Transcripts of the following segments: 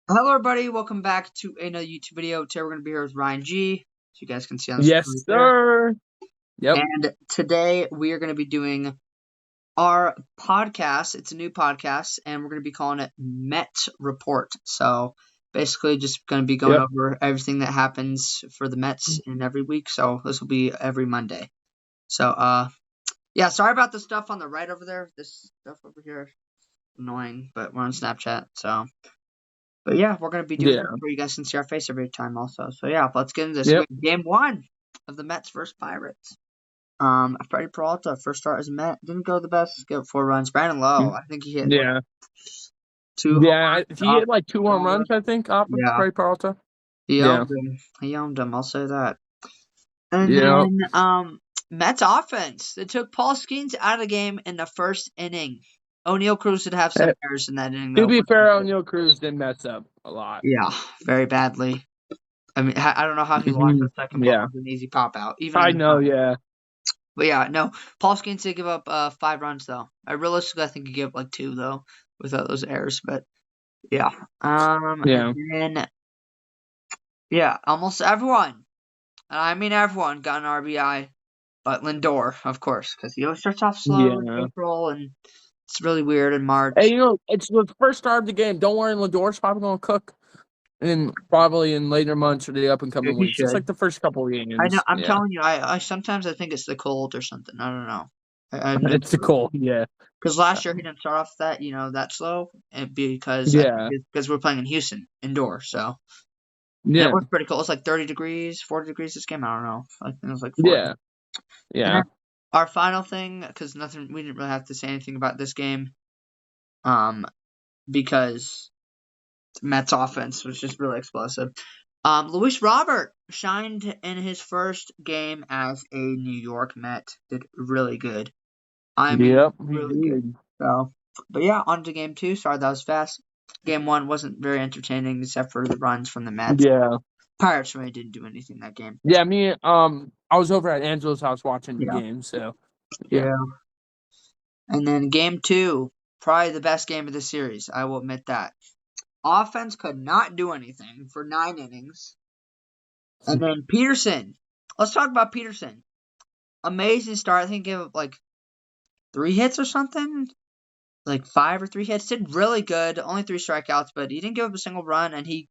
Hello, everybody. Welcome back to another YouTube video. Today, we're going to be here with Ryan G. So you guys can see on the screen Yes, right there. sir. Yep. And today, we are going to be doing our podcast. It's a new podcast, and we're going to be calling it Met Report. So basically, just going to be going Yep. over everything that happens for the Mets in every week. So this will be every Monday. So, yeah, sorry about the stuff on the right over there. This stuff over here, annoying, but we're on Snapchat, so. But yeah, we're going to be doing this Yeah. where you guys can see our face every time also. So yeah, let's get into this. Yep. Game 1 of the Mets versus Pirates. Freddie Peralta, first start as a Met, didn't go the best, gave up 4 runs. Brandon Lowe, I think he hit like Yeah. 2 home Yeah. runs He off hit like 2 home Peralta. runs, I think, off of Yeah, Freddie Peralta. he Yeah. owned him. He owned him, I'll say that. And Yeah. then Mets offense. They took Paul Skeens out of the game in the first inning. O'Neal Cruz did have some errors in that inning, To though. be fair, O'Neal Cruz did mess up a lot. Yeah, very badly. I mean, I don't know how he lost the second ball. Yeah. It was an easy pop out. Even I in the know. Yeah. But yeah, no. Paul Skeens did give up 5 runs though. I think he gave up like 2 though without those errors. But yeah. Yeah. And then yeah, almost everyone, and I mean everyone, got an RBI, but Lindor, of course, because he always starts off slow in Yeah. April and it's really weird in March. Hey, it's the first start of the game. Don't worry, Lindor's probably gonna cook, and probably in later months or the up and coming He weeks. It's should. like the first couple of I know. games. I'm Yeah. telling you. I sometimes I think it's the cold or something. I don't know. I've been It's the cold. Yeah. because last year he didn't start off that slow, and because I think Yeah. because we're playing in Houston indoor, so and it Yeah. was pretty cool. It's like 30 degrees, 40 degrees this game. I don't know. I think it was like 40. Yeah. And Yeah. then our final thing, because we didn't really have to say anything about this game, because Mets offense was just really explosive. Luis Robert shined in his first game as a New York Met. Did really good. I mean, Yep. He really good. did. So, but yeah, on to game 2. Sorry, that was fast. Game 1 wasn't very entertaining except for the runs from the Mets. Yeah. Pirates really didn't do anything that game. Yeah, I was over at Angela's house watching the Yeah. game, so Yeah. And then game 2, probably the best game of the series. I will admit that. Offense could not do anything for 9 innings. And then Peterson. Let's talk about Peterson. Amazing start. I think he gave up like 3 hits or something. Like 5 or 3 hits. Did really good. Only 3 strikeouts, but he didn't give up a single run. And he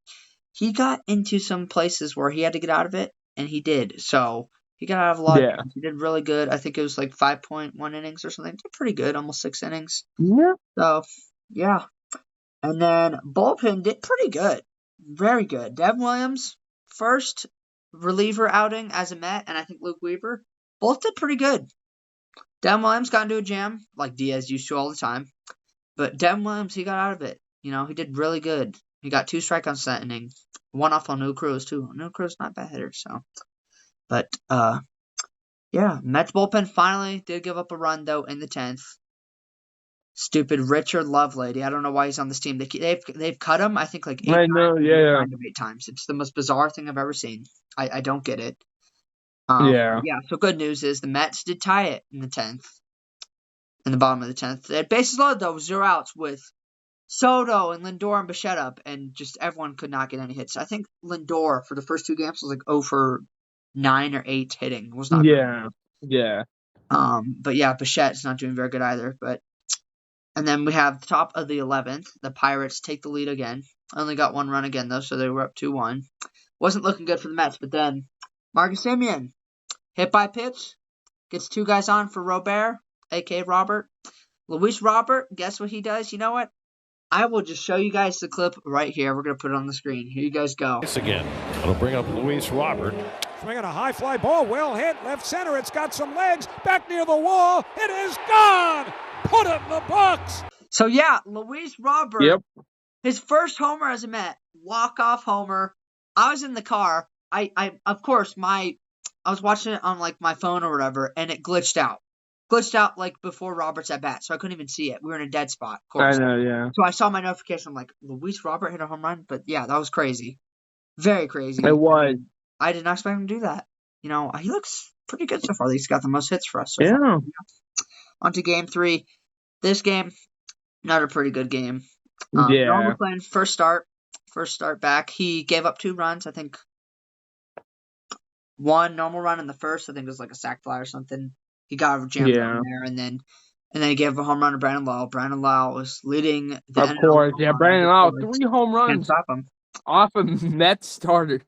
got into some places where he had to get out of it, and he did. So he got out of a lot of games. He did really good. I think it was like 5.1 innings or something. Did pretty good, almost 6 innings. Yeah. So, yeah. And then bullpen did pretty good. Very good. Devin Williams, first reliever outing as a Met, and I think Luke Weaver, both did pretty good. Devin Williams got into a jam, like Diaz used to all the time. But Devin Williams, he got out of it. He did really good. He got 2 strikeouts that inning. 1 off on O'Neal Cruz, too. O'Neal Cruz, not a bad hitter, so. But, yeah. Mets bullpen finally did give up a run, though, in the 10th. Stupid Richard Lovelady. I don't know why he's on this team. They've cut him, I think, like 8 times. I know, yeah. 8 times. It's the most bizarre thing I've ever seen. I don't get it. Yeah. Yeah, so good news is the Mets did tie it in the 10th. In the bottom of the 10th. They had bases loaded, though, 0 outs with Soto and Lindor and Bichette up, and just everyone could not get any hits. I think Lindor, for the first 2 games, was like 0 for 9 or 8 hitting. It was not Yeah. Yeah. But yeah, Bichette's not doing very good either. And then we have the top of the 11th. The Pirates take the lead again. Only got 1 run again, though, so they were up 2-1. Wasn't looking good for the Mets, but then Marcus Semien, hit by pitch, gets 2 guys on for Robert, a.k.a. Robert. Luis Robert, guess what he does? You know what? I will just show you guys the clip right here. We're going to put it on the screen. Here you guys go. Again, it'll bring up Luis Robert. Swinging a high fly ball, well hit, left center. It's got some legs, back near the wall. It is gone. Put it in the box. So yeah, Luis Robert, Yep. his first homer as a Met, walk-off homer. I was in the car. Of course, I was watching it on like my phone or whatever, and it glitched out. Glitched out like before Robert's at bat, so I couldn't even see it. We were in a dead spot, of course. I know, yeah. So I saw my notification. I'm like, Luis Robert hit a home run, but yeah, that was crazy, very crazy. It was. I did not expect him to do that. He looks pretty good so far. He's got the most hits for us. So Yeah. far. On to game 3. This game, not a pretty good game. Yeah. Normal playing first start. First start back. He gave up 2 runs. I think one normal run in the first. I think it was like a sac fly or something. He got jammed Yeah. on there, and then he gave a home run to Brandon Lowe. Brandon Lowe was leading the Of NL course, home yeah. run Brandon Lau, records. 3 home Can't runs stop him. off a Mets starter.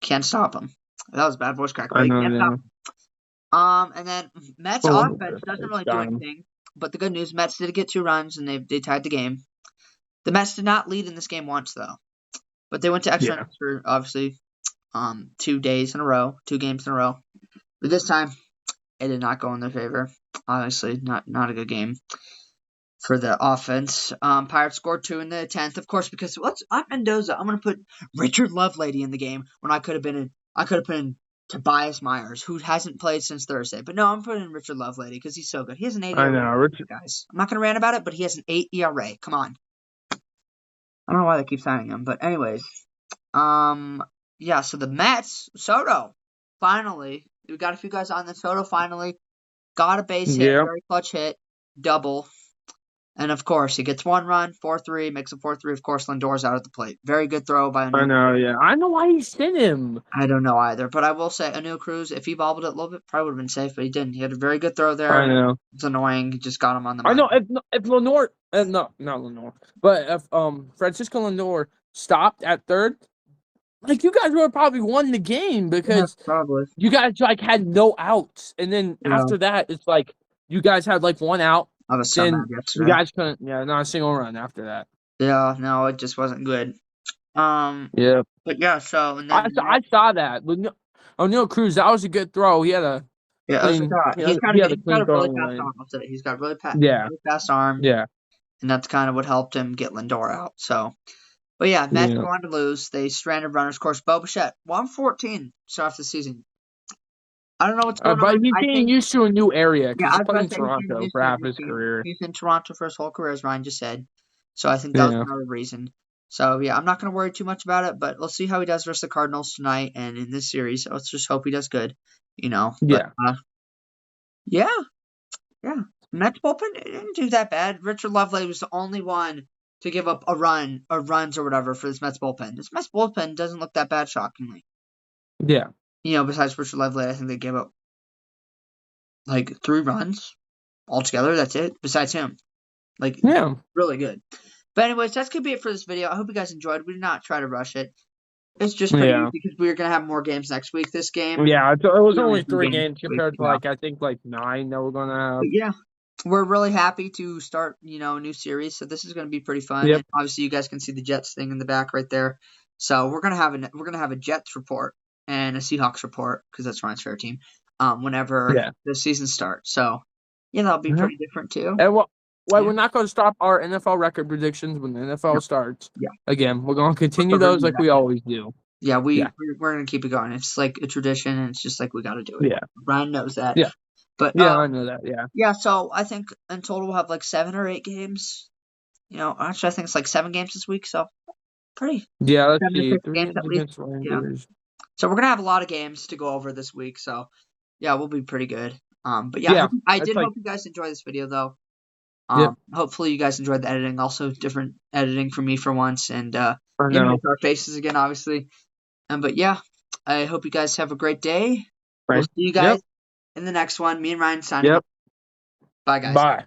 Can't stop him. That was a bad voice crack, but I he know, can't stop yeah. him. And then Mets Oh, offense doesn't really do got him. anything. But the good news, Mets did get 2 runs, and they tied the game. The Mets did not lead in this game once, though. But they went to extra Yeah. innings for, obviously, 2 days in a row, 2 games in a row. But this time, it did not go in their favor. Obviously, not a good game for the offense. Pirates scored 2 in the 10th, of course, because I'm Mendoza. I'm gonna put Richard Lovelady in the game when I could have put in Tobias Myers, who hasn't played since Thursday. But no, I'm putting in Richard Lovelady because he's so good. He has an 8 I ERA, know, Richard. guys. I'm not gonna rant about it, but he has an 8 ERA. Come on. I don't know why they keep signing him, but anyways, yeah. So the Mets, Soto, finally, we got a few guys on the Soto. Finally, got a base hit, Yeah. very clutch hit, double, and of course he gets 1 run, 4-3, makes a 4-3. Of course, Lindor's out at the plate. Very good throw by I Anil. know, yeah. I know why he sent him. I don't know either, but I will say Anil Cruz, if he bobbled it a little bit, probably would have been safe, but he didn't. He had a very good throw there. I know. It's annoying. He just got him on the I money. know. If Lenore, no, not Lenore, but if Francisco Lindor stopped at third, like you guys would have probably won the game because Probably. you guys like had no outs, and then Yeah. after that, it's like you guys had like 1 out. I was so Then mad you yesterday. guys couldn't, not a single run after that. Yeah, no, it just wasn't good. Yeah, But yeah, so and I then saw that. O'Neal Cruz, that was a good throw. He had a yeah, it was a clean. shot. He He's had got a a clean really throwing fast lane. arm. I'll say. He's got really Yeah, fast arm, yeah, and that's kind of what helped him get Lindor out. So, but yeah, Mets Yeah. go on to lose. They stranded runners. Of course, Bo Bichette 114 start off the season. I don't know what's going but on. he's I getting think used to a new area yeah, because I he's was playing about in to say he's getting Toronto used for to a half new his team. career. He's in Toronto for his whole career, as Ryan just said. So I think that was Yeah. another reason. So yeah, I'm not going to worry too much about it, but we'll see how he does versus the Cardinals tonight and in this series. Let's just hope he does good, But, Yeah. yeah. Mets bullpen didn't do that bad. Richard Lovelady was the only one to give up a run or runs or whatever for this Mets bullpen. This Mets bullpen doesn't look that bad, shockingly. Yeah. Besides Richard Lovelady, I think they gave up like 3 runs altogether. That's it. Besides him, Yeah. really good. But anyways, that's gonna be it for this video. I hope you guys enjoyed. We did not try to rush it. It's just pretty Yeah. because we're gonna have more games next week. This game, Yeah. It was Yeah, only it's 3 games games this week, compared to yeah. I think 9 that we're gonna have. but yeah, we're really happy to start a new series. So this is gonna be pretty fun. Yep. And obviously, you guys can see the Jets thing in the back right there. So we're gonna have a Jets report and a Seahawks report because that's Ryan's favorite team. Whenever Yeah. the season starts. So yeah, that'll be Mhm. pretty different too. And Yeah. we're not going to stop our NFL record predictions when the NFL starts. Yeah. Again, we're going to continue We're gonna those do like that. we always do. Yeah, Yeah. we're gonna keep it going. It's like a tradition, and it's just like we got to do it. Yeah. Ryan knows that. Yeah. But Yeah, I know that. Yeah. yeah. So I think in total we'll have like 7 or 8 games. Actually, I think it's like 7 games this week. So pretty. Yeah, let's 7 to see. 6 3 games games at least. against Rangers. So we're gonna have a lot of games to go over this week. So yeah, we'll be pretty good. But yeah, Yeah, I that's did like- hope you guys enjoyed this video though. Yep. Hopefully you guys enjoyed the editing. Also, different editing for me for once, and I know. with our faces again, obviously. But yeah, I hope you guys have a great day. We'll Right. see you guys in the next one. Me and Ryan signing Yep. off. Bye, guys. Bye.